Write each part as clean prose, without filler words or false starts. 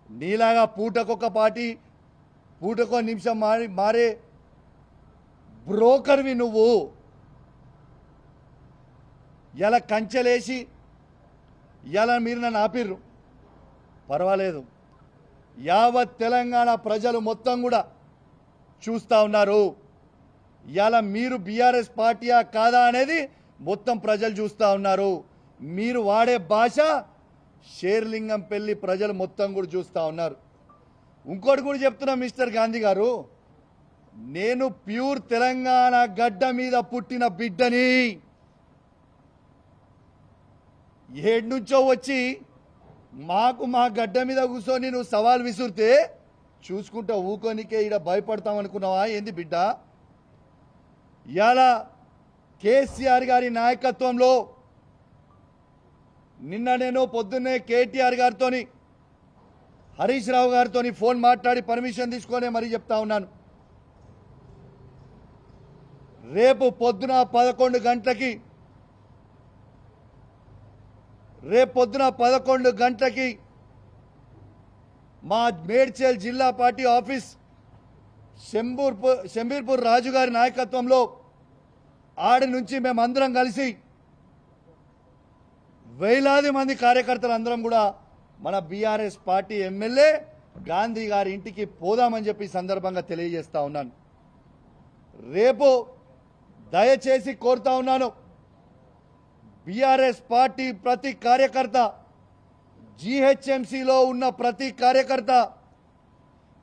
నీలాగా పూటకొక పార్టీ పూటకో నిమిషం మారే బ్రోకర్వి నువ్వు. ఇలా కంచెలేసి ఇలా మీరు నన్ను ఆపిర్రు, పర్వాలేదు. యావత్ తెలంగాణ ప్రజలు మొత్తం కూడా చూస్తూ ఉన్నారు. ఇలా మీరు బీఆర్ఎస్ పార్టీయా కాదా అనేది మొత్తం ప్రజలు చూస్తూ ఉన్నారు. మీరు వాడే భాష షేర్లింగంపల్లి ప్రజలు మొత్తం కూడా చూస్తూ ఉన్నారు. ఇంకోటి కూడా చెప్తున్నా మిస్టర్ గాంధీ గారు, నేను ప్యూర్ తెలంగాణ గడ్డ మీద పుట్టిన బిడ్డని. ఏడు నుంచో వచ్చి మా గడ్డ మీద కూర్చొని నువ్వు సవాల్ విసురితే చూసుకుంటా ఊకోనికే ఇక్కడ భయపడతామనుకున్నావా ఏంది బిడ్డ? ఇవాళ కేసీఆర్ గారి నాయకత్వంలో నిన్న నేను పొద్దున్నే కేటీఆర్ గారితో హరీష్ రావు గారితో ఫోన్ మాట్లాడి పర్మిషన్ తీసుకొని మరీ చెప్తా ఉన్నాను. రేపు పొద్దున 11 గంటలకి మా మేడ్చల్ జిల్లా పార్టీ ఆఫీస్ శంబీర్పూర్ రాజు గారి నాయకత్వంలో ఆడి నుంచి మేమందరం కలిసి వేలాది మంది కార్యకర్తలు అందరం కూడా మన బీఆర్ఎస్ పార్టీ ఎమ్మెల్యే గాంధీ గారి ఇంటికి పోదామని చెప్పి సందర్భంగా తెలియజేస్తా ఉన్నాను. రేపు దయచేసి కోరుతా ఉన్నాను, బీఆర్ఎస్ పార్టీ ప్రతి కార్యకర్త, జీహెచ్ఎంసీలో ఉన్న ప్రతి కార్యకర్త,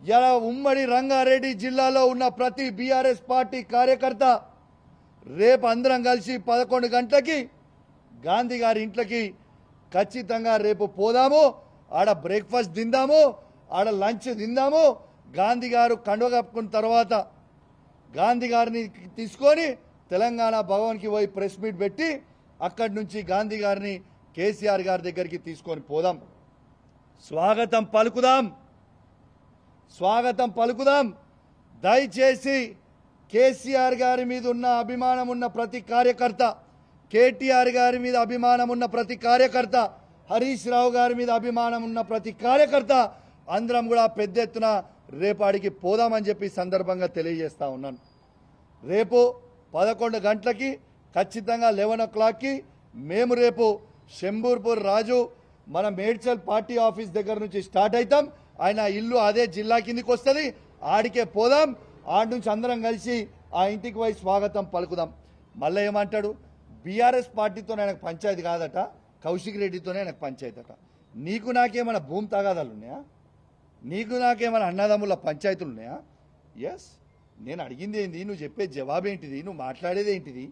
ఇలా ఉమ్మడి రంగారెడ్డి జిల్లాలో ఉన్న ప్రతి బీఆర్ఎస్ పార్టీ కార్యకర్త రేపు అందరం కలిసి 11 గంటలకి గాంధీ గారి ఇంట్లోకి ఖచ్చితంగా రేపు పోదాము. ఆడ బ్రేక్ఫాస్ట్ తిందాము, ఆడ లంచ్ తిందాము. గాంధీ గారు కండువ కప్పుకున్న తర్వాత గాంధీ గారిని తీసుకొని తెలంగాణ భవన్కి పోయి ప్రెస్ మీట్ పెట్టి అక్కడి నుంచి గాంధీ గారిని కేసీఆర్ గారి దగ్గరికి తీసుకొని పోదాం. స్వాగతం పలుకుదాం. దయచేసి కేసీఆర్ గారి మీద ఉన్న అభిమానం ఉన్న ప్రతి కార్యకర్త, కేటీఆర్ గారి మీద అభిమానం ఉన్న ప్రతి కార్యకర్త, హరీష్ రావు గారి మీద అభిమానం ఉన్న ప్రతి కార్యకర్త అందరం కూడా పెద్ద ఎత్తున రేపాడికి పోదామని చెప్పి సందర్భంగా తెలియజేస్తా ఉన్నాను. రేపు 11 గంటలకి ఖచ్చితంగా 11 o'clockకి మేము రేపు శంబూర్పూర్ రాజు మన మేడ్చల్ పార్టీ ఆఫీస్ దగ్గర నుంచి స్టార్ట్ అవుతాం. ఆయన ఇల్లు అదే జిల్లా కిందికి వస్తుంది, ఆడికే పోదాం. ఆడి నుంచి అందరం కలిసి ఆ ఇంటికి పోయి స్వాగతం పలుకుదాం. మళ్ళీ ఏమంటాడు, బీఆర్ఎస్ పార్టీతో ఆయనకు పంచాయతీ కాదట, కౌశిక్ రెడ్డితోనే ఆయనకు పంచాయతీ అట. నీకు నాకేమైనా భూమి తగాదాలు ఉన్నాయా? నీకు నాకేమైనా అన్నదమ్ముల పంచాయతీలు ఉన్నాయా? ఎస్, నేను అడిగింది ఏంది, నువ్వు చెప్పే జవాబు ఏంటిది, నువ్వు మాట్లాడేది ఏంటిది?